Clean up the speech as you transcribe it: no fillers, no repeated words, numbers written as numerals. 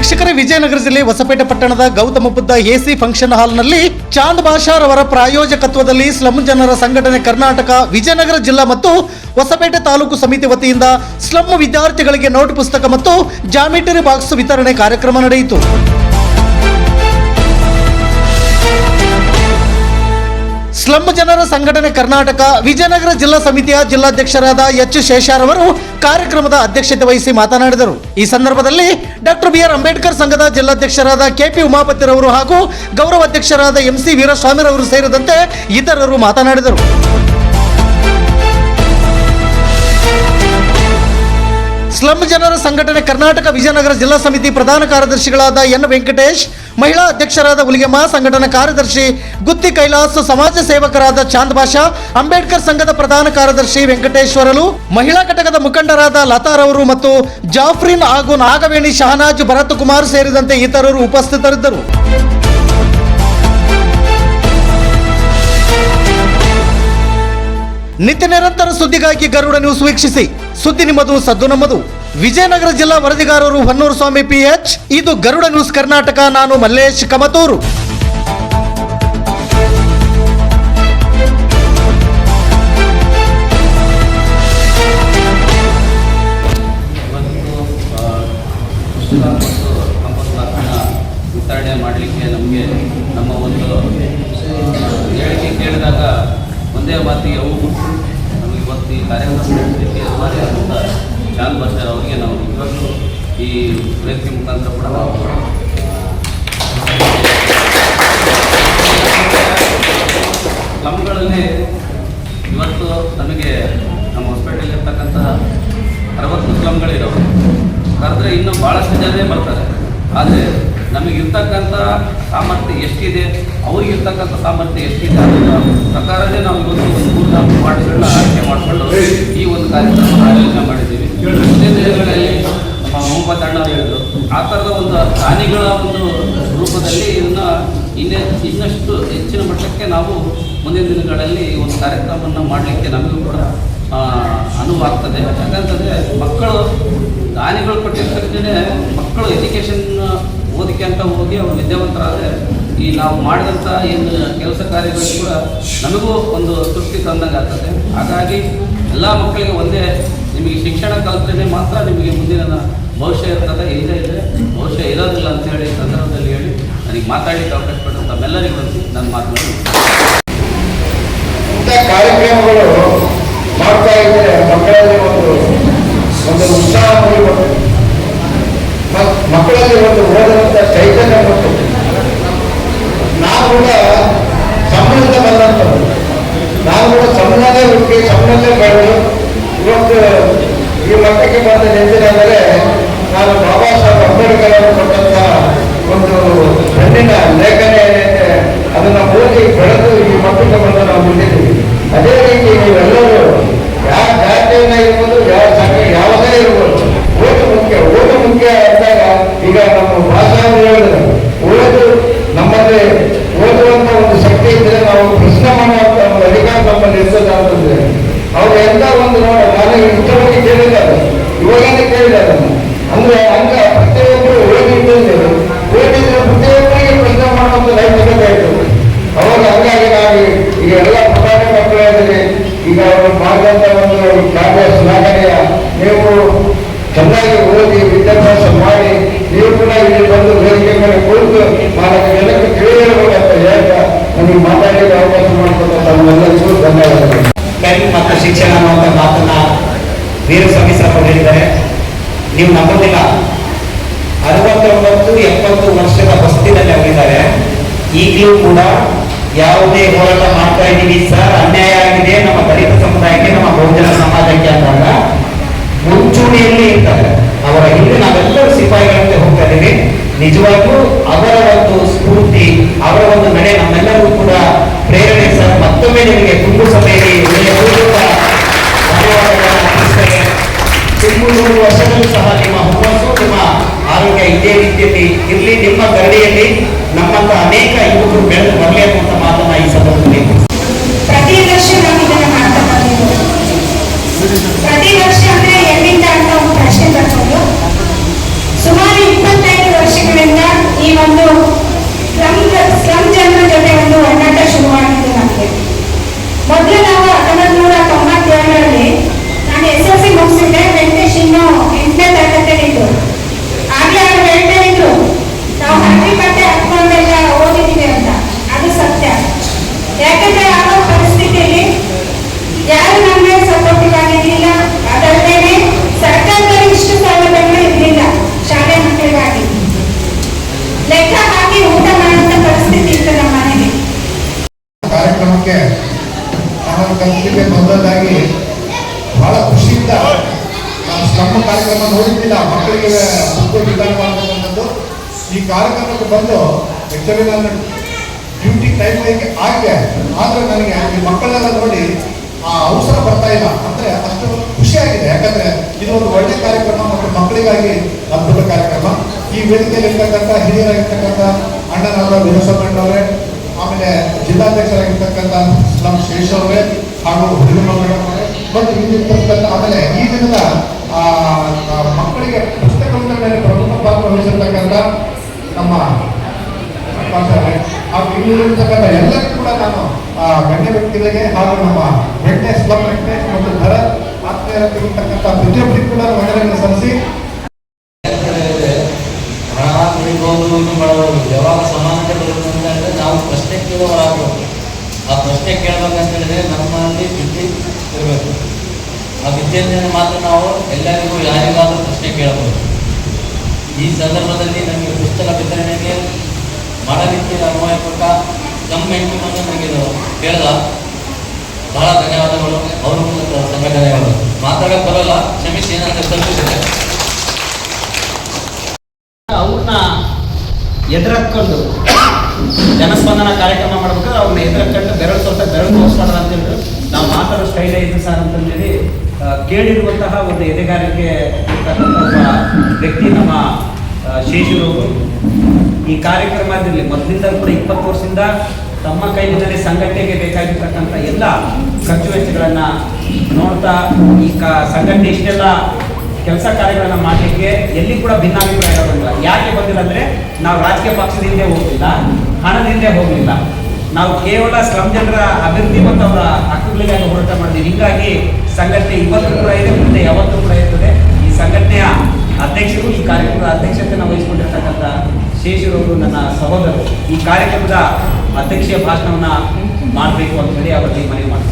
ವೀಕ್ಷಕರೇ, ವಿಜಯನಗರ ಜಿಲ್ಲೆ ಹೊಸಪೇಟೆ ಪಟ್ಟಣದ ಗೌತಮ ಬುದ್ಧ ಎಸಿ ಫಂಕ್ಷನ್ ಹಾಲ್ನಲ್ಲಿ ಚಾಂದ್ ಬಾಷಾರ್ ಅವರ ಪ್ರಾಯೋಜಕತ್ವದಲ್ಲಿ ಸ್ಲಂ ಜನರ ಸಂಘಟನೆ ಕರ್ನಾಟಕ ವಿಜಯನಗರ ಜಿಲ್ಲಾ ಮತ್ತು ಹೊಸಪೇಟೆ ತಾಲೂಕು ಸಮಿತಿ ವತಿಯಿಂದ ಸ್ಲಂ ವಿದ್ಯಾರ್ಥಿಗಳಿಗೆ ನೋಟ್ ಪುಸ್ತಕ ಮತ್ತು ಜಾಮಿಟರಿ ಬಾಕ್ಸ್ ವಿತರಣೆ ಕಾರ್ಯಕ್ರಮ ನಡೆಯಿತು. ಸ್ಲಂ ಜನರ ಸಂಘಟನೆ ಕರ್ನಾಟಕ ವಿಜಯನಗರ ಜಿಲ್ಲಾ ಸಮಿತಿಯ ಜಿಲ್ಲಾಧ್ಯಕ್ಷರಾದ ಎಚ್ ಶೇಷಾರ್ ಅವರು ಕಾರ್ಯಕ್ರಮದ ಅಧ್ಯಕ್ಷತೆ ವಹಿಸಿ ಮಾತನಾಡಿದರು. ಈ ಸಂದರ್ಭದಲ್ಲಿ ಡಾಕ್ಟರ್ BR ಅಂಬೇಡ್ಕರ್ ಸಂಘದ ಜಿಲ್ಲಾಧ್ಯಕ್ಷರಾದ KP ಉಮಾಪತಿರವರು ಹಾಗೂ ಗೌರವ ಅಧ್ಯಕ್ಷರಾದ MC ವೀರಸ್ವಾಮಿರವರು ಸೇರಿದಂತೆ ಇತರರು ಮಾತನಾಡಿದರು. ಸ್ಲಂ ಜನರ ಸಂಘಟನೆ ಕರ್ನಾಟಕ ವಿಜಯನಗರ ಜಿಲ್ಲಾ ಸಮಿತಿ ಪ್ರಧಾನ ಕಾರ್ಯದರ್ಶಿಗಳಾದ N ವೆಂಕಟೇಶ್, ಮಹಿಳಾ ಅಧ್ಯಕ್ಷರಾದ ಹುಲಿಗೆಮ್ಮ, ಸಂಘಟನಾ ಕಾರ್ಯದರ್ಶಿ ಗುತ್ತಿ ಕೈಲಾಸ್, ಸಮಾಜ ಸೇವಕರಾದ ಚಾಂದ್ ಬಾಷಾ, ಅಂಬೇಡ್ಕರ್ ಸಂಘದ ಪ್ರಧಾನ ಕಾರ್ಯದರ್ಶಿ ವೆಂಕಟೇಶ್ವರಲು, ಮಹಿಳಾ ಘಟಕದ ಮುಖಂಡರಾದ ಲತಾರವರು ಮತ್ತು ಜಾಫ್ರಿನ್ ಹಾಗೂ ನಾಗವೇಣಿ, ಶಹನಾಜ್, ಭರತ್ ಕುಮಾರ್ ಸೇರಿದಂತೆ ಇತರರು ಉಪಸ್ಥಿತರಿದ್ದರು. ನಿತ್ಯ ನಿರಂತರ ಸುದ್ದಿಗಾಗಿ ಗರುಡ ನ್ಯೂಸ್ ವೀಕ್ಷಿಸಿ. ಸುದ್ದಿ ನಿಮ್ಮದು, ಸದ್ದು ನಮ್ಮದು. ವಿಜಯನಗರ ಜಿಲ್ಲಾ ವರದಿಗಾರರು ಹೊನ್ನೂರು ಸ್ವಾಮಿ PH. ಇದು ಗರುಡ ನ್ಯೂಸ್ ಕರ್ನಾಟಕ. ನಾನು ಮಲ್ಲೇಶ್ ಕಮತೂರು. ವಿತರಣೆ ಮಾಡಲಿಕ್ಕೆ ನಮಗೆ ನಮ್ಮ ಒಂದು ಹೇಳಿಕೆ ಕೇಳಿದಾಗ ಒಂದೇ ಮಾತಿಗೆ ಅವು ನಮಗೆ ಇವತ್ತು ಈ ಕಾರ್ಯಕ್ರಮ ನಡೆಸಲಿಕ್ಕೆ ಸುಮಾರಿಯಾದಂಥ ಚಾಂದ್ ಬಾಷಾರ್ ಅವರಿಗೆ ನಾವು ಇವತ್ತು ಈ ವೇದಿಕೆ ಮುಖಾಂತರ ಕೂಡ ನಾವು ಸ್ಲಮ್ಗಳಲ್ಲಿ ಇವತ್ತು ನಮಗೆ ನಮ್ಮ ಹೊಸಪೇಟೆಯಲ್ಲಿರ್ತಕ್ಕಂತಹ 60 ಸ್ಲಮ್ಗಳಿರೋರು ಕರೆದ್ರೆ ಇನ್ನೂ ಭಾಳಷ್ಟು ಜನರೇ ಬರ್ತಾರೆ. ಆದರೆ ನಮಗಿರ್ತಕ್ಕಂಥ ಸಾಮರ್ಥ್ಯ ಎಷ್ಟಿದೆ, ಅವ್ರಿಗಿರ್ತಕ್ಕಂಥ ಸಾಮರ್ಥ್ಯ ಎಷ್ಟಿದೆ ಅದರ ಪ್ರಕಾರನೇ ನಾವು ಇವತ್ತು ಒಂದು 3-4 ವಾರ್ಡ್ಗಳನ್ನ ಆಯ್ಕೆ ಮಾಡಿಕೊಂಡು ಈ ಒಂದು ಕಾರ್ಯಕ್ರಮವನ್ನು ಆಯೋಜನೆ ಮಾಡಿದ್ದೀವಿ. ಮುಂದಿನ ದಿನಗಳಲ್ಲಿ ನಮ್ಮ ಮೊಹಮ್ಮದ್ ಅಣ್ಣ ಹೇಳಿದರು, ಆ ಥರದ ಒಂದು ದಾನಿಗಳ ಒಂದು ರೂಪದಲ್ಲಿ ಇದನ್ನು ಇನ್ನಷ್ಟು ಹೆಚ್ಚಿನ ಮಟ್ಟಕ್ಕೆ ನಾವು ಮುಂದಿನ ದಿನಗಳಲ್ಲಿ ಈ ಒಂದು ಕಾರ್ಯಕ್ರಮವನ್ನು ಮಾಡಲಿಕ್ಕೆ ನಮಗೂ ಕೂಡ ಅನುವಾಗ್ತದೆ. ಯಾಕಂತಂದರೆ ಮಕ್ಕಳು ದಾನಿಗಳು ಕೊಟ್ಟಿರ್ತಕ್ಕಂಥೇ ಮಕ್ಕಳು ಎಜುಕೇಷನ್ ಓದಿಕೆ ಅಂತ ಹೋಗಿ ಅವರು ವಿದ್ಯಾವಂತರಾದರೆ ಈ ನಾವು ಮಾಡಿದಂಥ ಏನು ಕೆಲಸ ಕಾರ್ಯಗಳು ಕೂಡ ನಮಗೂ ಒಂದು ತೃಪ್ತಿ ತಂದಂಗೆ ಆಗ್ತದೆ. ಹಾಗಾಗಿ ಎಲ್ಲ ಮಕ್ಕಳಿಗೆ ಒಂದೇ, ನಿಮಗೆ ಶಿಕ್ಷಣ ಕಲಿತರೆ ಮಾತ್ರ ನಿಮಗೆ ಮುಂದಿನ ಭವಿಷ್ಯ ಇರ್ತದೆ, ಇದೆ ಭವಿಷ್ಯ ಇರೋದಿಲ್ಲ ಅಂತೇಳಿ ಸಂದರ್ಭದಲ್ಲಿ ಹೇಳಿ ನನಗೆ ಮಾತಾಡಲಿಕ್ಕೆ ಅವಕಾಶ ಪಟ್ಟು ತಮ್ಮೆಲ್ಲರಿಗೂ ನನ್ನ ಮಾತನಾಡಿ ಕಾರ್ಯಕ್ರಮಗಳು ಮಾಡ್ತಾ ಇದ್ದರೆ ಮಕ್ಕಳಲ್ಲಿ ಒಂದು ಉತ್ಸಾಹ ಮೂಡಿಬರ್ತದೆ, ಮಕ್ಕಳಲ್ಲಿ ಒಂದು ಓದುವಂಥ ಚೈತನ್ಯ ಬರ್ತದೆ. ನಾವು ಕೂಡ ಸಂಬಳದಿಂದ ಬಂದಂಥದ್ದು, ನಾವು ಕೂಡ ಸಂಬಳದೇ ಹುಡುಕಿ ಸಂಬಳದೇ ಬೆಳೆದು ಇವತ್ತು ಈ ಮಟ್ಟಕ್ಕೆ ಬಂದ ನಿಂತಿದ್ದಾರೆ. ನಾನು ಬಾಬಾ ಸಾಹೇಬ್ ಅಂಬೇಡ್ಕರ್ ಅವರು ಕೊಟ್ಟಂಥ ಒಂದು ಹೆಣ್ಣಿನ ಲೇಖನ ಏನಿದೆ ಅದನ್ನು ಓದಿ ಬೆಳೆದು ಈ ಮಟ್ಟಕ್ಕೆ ಬಂದು ನಾವು ಬಂದಿದ್ದೀವಿ. ಅದೇ ರೀತಿ ನೀವೆಲ್ಲರೂ ಯಾವ ಜಾತಿಯನ್ನ ಇರ್ಬೋದು, ಯಾವ ಸಂಖ್ಯೆ ಯಾವುದೇ ಇರ್ಬೋದು, ಓದು ಮುಖ್ಯ ಅಂದಾಗ ಈಗ ನಮ್ಮ ಭಾಷಾ ಹೇಳಿದ್ರೆ ಓದು ನಮ್ಮಲ್ಲಿ ಓದುವಂತ ಒಂದು ಶಕ್ತಿ ಇದ್ರೆ ನಾವು ಪ್ರಶ್ನೆ ಮಾಡುವಂತ ಒಂದು ಅಧಿಕಾರ ನಮ್ಮಲ್ಲಿ ಇರ್ತದೆ ಅಂತಂದ್ರೆ ಅವ್ರು ಎಂತ ಒಂದು ನಾನು ಇಷ್ಟವಾಗಿ ಕೇಳಿದ್ದಾರೆ, ಇವಾಗಲೇ ಕೇಳಿದ್ದಾರೆ. ಅಂದ್ರೆ ಹಂಗ ಪ್ರತಿಯೊಬ್ಬರು ಓದಿದ್ರೆ ಪ್ರತಿಯೊಬ್ಬರಿಗೆ ಪ್ರಶ್ನೆ ಮಾಡುವಂತ ನೈತಿಕತೆ ಇರ್ತದೆ. ಅವಾಗ ಹಂಗಾಗಿ ನಾವು ಈಗ ಎಲ್ಲ ಪ್ರಧಾನ ಮಕ್ಕಳಿದ್ರೆ ಈಗ ಅವರು ಮಾಡಿದಂತ ಒಂದು ಕಾರ್ಯ ಶ್ಲಾಘನೀಯ. ನೀವು ಚೆನ್ನಾಗಿ ಓದಿ ವಿದ್ಯಾಭ್ಯಾಸ ಮಾಡಿ ನೀವು ಕೂಡ ಇಲ್ಲಿ ಬಂದು ವೇದಿಕೆ ಮೇಲೆ ಕುಳಿತು 4 ಜನಕ್ಕೆ ತಿಳಿಯಬೇಕಂತ ಹೇಳ್ತಾ ನಮಗೆ ಮಾತಾಡಲಿಕ್ಕೆ ಅವಕಾಶ ಮಾಡಿಕೊಟ್ಟ ತಮ್ಮೆಲ್ಲರಿಗೂ ಧನ್ಯವಾದಗಳು. ಮತ್ತು ಶಿಕ್ಷಣ ಅನ್ನುವಂಥ ಮಾತನ್ನ ವೀರಸ್ವಾಮಿ ಸರ್ ಹೇಳಿದ್ದಾರೆ. ನೀವು ನಂಬೋದಿಲ್ಲ, 69-70 ವರ್ಷದ ಹೊಸ್ತಿನಲ್ಲಿ ಅವರಿದ್ದಾರೆ. ಈಗಲೂ ಕೂಡ ಯಾವುದೇ ಹೋರಾಟ ಮಾಡ್ತಾ ಇದ್ದೀವಿ ಸರ್, ಅನ್ಯಾಯ ಆಗಿದೆ ನಮ್ಮ ದಲಿತ ಸಮುದಾಯಕ್ಕೆ, ನಮ್ಮ ಬಹುಜನ ಸಮಾಜಕ್ಕೆ ಅಂದಾಗ ಮುಂಚೂಣಿಯಲ್ಲಿ ಇರ್ತಾರೆ. ಅವರ ಹಿಂದೆ ನಾವೆಲ್ಲರೂ ಸಿಪಾಯಿಗಳಂತೆ ಹೋಗ್ತಾ ಇದ್ದೀವಿ. ನಿಜವಾಗ್ಲೂ ಅವರ ಒಂದು ಸ್ಫೂರ್ತಿ, ಅವರ ಒಂದು ನಡೆ ನಮ್ಮೆಲ್ಲರಿಗೂ ಕೂಡ ಪ್ರೇರಣೆ ಸರ್. ಮತ್ತೊಮ್ಮೆ ನಿಮಗೆ ತುಂಬು ಸಭೆಯಲ್ಲಿ ತುಂಬ 100 ವರ್ಷದಲ್ಲೂ ಸಹ ನಿಮ್ಮ ಹುಮ್ಮಸ್ಸು, ನಿಮ್ಮ ಆರೋಗ್ಯ ಇದೇ ರೀತಿಯಲ್ಲಿ ಇರಲಿ. ನಿಮ್ಮ ಗರಡಿಯಲ್ಲಿ ನಮ್ಮಂತ ಅನೇಕ ಯುವಕರು ಬೆಳೆದು ಬರಲಿ ಅನ್ನುವಂಥ ಮಾತನ್ನ ಈ ಸಂದರ್ಭದಲ್ಲಿ ಪ್ರತಿ ವರ್ಷ ನಾವು ಇದನ್ನು ಮಾಡ್ತಾ ಬಂದಿದ್ದೀವಿ. ಪ್ರತಿ ವರ್ಷ ಅಂದ್ರೆ ಎಲ್ಲಿಂದ ಅಂತ ಒಂದು ಪ್ರಶ್ನೆ ಬರ್ಬೋದು. ಸುಮಾರು 25 ವರ್ಷ ನಮ್ಮ ಕಾರ್ಯಕ್ರಮ ನೋಡಿದ್ದಿಲ್ಲ, ಮಕ್ಕಳಿಗೆ ಬುಕ್ ವಿತರಣೆ ಮಾಡತಕ್ಕಂಥದ್ದು. ಈ ಕಾರ್ಯಕ್ರಮಕ್ಕೆ ಬಂದು ಆ್ಯಕ್ಚುಲಿ ನಾನು ಡ್ಯೂಟಿ ಟೈಮ್ ಆಗಿದೆ, ಆದರೆ ನನಗೆ ಈ ಮಕ್ಕಳೆಲ್ಲ ನೋಡಿ ಆ ಅವಸರ ಬರ್ತಾ ಇಲ್ಲ. ಅಂದರೆ ಅಷ್ಟು ಖುಷಿಯಾಗಿದೆ, ಯಾಕಂದರೆ ಇದು ಒಂದು ಒಳ್ಳೆಯ ಕಾರ್ಯಕ್ರಮ ಮತ್ತು ಮಕ್ಕಳಿಗಾಗಿ ಅದ್ಭುತ ಕಾರ್ಯಕ್ರಮ. ಈ ವೇದಿಕೆಯಲ್ಲಿ ಇರ್ತಕ್ಕಂಥ ಹಿರಿಯರಾಗಿರ್ತಕ್ಕಂಥ ಅಣ್ಣನವರ ವೀರಸಮ್ಮಣ್ಣವರೇ, ಆಮೇಲೆ ಜಿಲ್ಲಾಧ್ಯಕ್ಷರಾಗಿರ್ತಕ್ಕಂಥ ಸ್ಲಂ ಶೇಷ್ ಅವರೇ ಹಾಗೂ ಹುಡುಗಮಗಳವರೇ ಮತ್ತು ಇಲ್ಲಿರ್ತಕ್ಕಂಥ ಆಮೇಲೆ ಈ ದಿನದ ಮಕ್ಕಳಿಗೆ ಪುಸ್ತಕಗಳ ಮೇಲೆ ಪ್ರಮುಖ ಪಾತ್ರ ವಹಿಸಿರ್ತಕ್ಕಂಥ ನಮ್ಮ ಹಾಗೂ ಇಲ್ಲಿರ್ತಕ್ಕಂಥ ಎಲ್ಲರಿಗೂ ಕೂಡ ನಾನು ಗಣ್ಯ ವ್ಯಕ್ತಿಗಳಿಗೆ ಹಾಗೂ ನಮ್ಮ ವೆಂಕಟೇಶ್ ಸ್ಲಂ ವೆಂಕಟೇಶ್ ಮತ್ತು ಭರತ್ ಆತ್ಮೀಯರಾಗಿರ್ತಕ್ಕಂಥ ಪ್ರತಿಯೊಬ್ಬರಿಗೂ ಕೂಡ ವಂದನೆಗಳನ್ನು ಸಲ್ಲಿಸಿ ಹಣ ಕುಡಿಬಹುದು ಮಾಡಬಹುದು. ಯಾವಾಗ ಸಮಾನತೆ ಬರುತ್ತೆ ಅಂತ ಹೇಳಿದ್ರೆ ನಾವು ಪ್ರಶ್ನೆ ಕೇಳುವರಾಗಬೇಕು. ಆ ಪ್ರಶ್ನೆ ಕೇಳಬೇಕಂತ ಹೇಳಿದ್ರೆ ನಮ್ಮಲ್ಲಿ ವಿದ್ಯೆ ಇರಬೇಕು. ಆ ವಿದ್ಯೆಯಿಂದ ಮಾತ್ರ ನಾವು ಎಲ್ಲರಿಗೂ ಯಾರಿಗಾದರೂ ಪ್ರಶ್ನೆ ಕೇಳಬಹುದು. ಈ ಸಂದರ್ಭದಲ್ಲಿ ನಮಗೆ ಪುಸ್ತಕ ವಿತರಣೆಗೆ ಮಾಡಲಿಕ್ಕೆ ಅನ್ವಯಪಟ್ಟ ನಮ್ಮ ವೆಂಕಟೇಶ್ ನನಗೆ ಕೇಳಿದ ಬಹಳ ಧನ್ಯವಾದಗಳು. ಅವರು ಸಂಘಟನೆಗಳು ಮಾತಾಡೋಕೆ ಬರೋಲ್ಲ, ಕ್ಷಮಿಸಿ, ಏನಾದರೂ ತಲುಪಿಸಿದೆ. ಅವ್ರನ್ನ ಎದುರಕ್ಕೊಂಡು ಜನಸ್ಪಂದನ ಕಾರ್ಯಕ್ರಮ ಮಾಡ್ಬೇಕಾದ್ರೆ ಅವ್ರನ್ನ ಎದುರಕ್ಕೊಂಡು ಬೆರಳು ತೋರಿಸ್ಬಾರ್ದು ಅಂತೇಳಿ ನಾವು ಮಾತಾಡೋ ಸ್ಟೈಲೇ ಇದು ಸರ್ ಅಂತಂದೇಳಿ ಕೇಳಿರುವಂತಹ ಒಂದು ಎದೆಗಾರಿಕೆ ಇರ್ತಕ್ಕಂಥ ಒಬ್ಬ ವ್ಯಕ್ತಿ ನಮ್ಮ ಶೇಷರವರು. ಈ ಕಾರ್ಯಕ್ರಮದಲ್ಲಿ ಮೊದಲಿಂದ ಕೂಡ 20 ವರ್ಷದಿಂದ ತಮ್ಮ ಕೈಲಿನಲ್ಲಿ ಸಂಘಟನೆಗೆ ಬೇಕಾಗಿರ್ತಕ್ಕಂಥ ಎಲ್ಲ ಖರ್ಚು ವೆಚ್ಚಗಳನ್ನು ನೋಡ್ತಾ ಈ ಸಂಘಟನೆ ಇಷ್ಟೆಲ್ಲ ಕೆಲಸ ಕಾರ್ಯಗಳನ್ನು ಮಾಡಲಿಕ್ಕೆ ಎಲ್ಲಿ ಕೂಡ ಭಿನ್ನಾಭಿಪ್ರಾಯ ಬಂದಿಲ್ಲ. ಯಾಕೆ ಬಂದಿಲ್ಲ ಅಂದರೆ ನಾವು ರಾಜಕೀಯ ಪಕ್ಷದಿಂದ ಹೋಗಲಿಲ್ಲ, ಹಣದಿಂದ ಹೋಗಲಿಲ್ಲ. ನಾವು ಕೇವಲ ಸ್ಲಂ ಜನರ ಅಭಿವೃದ್ಧಿ ಮತ್ತು ಅವರ ಹಕ್ಕುಗಳಿಗಾಗಿ ಹೋರಾಟ ಮಾಡಿದ್ವಿ. ಹೀಗಾಗಿ ಸಂಘಟನೆ ಇವತ್ತು ಕೂಡ ಇದೆ, ಮುಂದೆ ಯಾವತ್ತೂ ಕೂಡ ಇರ್ತದೆ. ಈ ಸಂಘಟನೆಯ ಅಧ್ಯಕ್ಷರು, ಈ ಕಾರ್ಯಕ್ರಮದ ಅಧ್ಯಕ್ಷತೆಯನ್ನು ವಹಿಸಿಕೊಂಡಿರ್ತಕ್ಕಂಥ ಶೇಷರವರು ನನ್ನ ಸಹೋದರರು ಈ ಕಾರ್ಯಕ್ರಮದ ಅಧ್ಯಕ್ಷೀಯ ಭಾಷಣವನ್ನು ಮಾಡಬೇಕು ಅಂತ ಹೇಳಿ ಅವರಲ್ಲಿ ಮನವಿ ಮಾಡ್ತಾರೆ.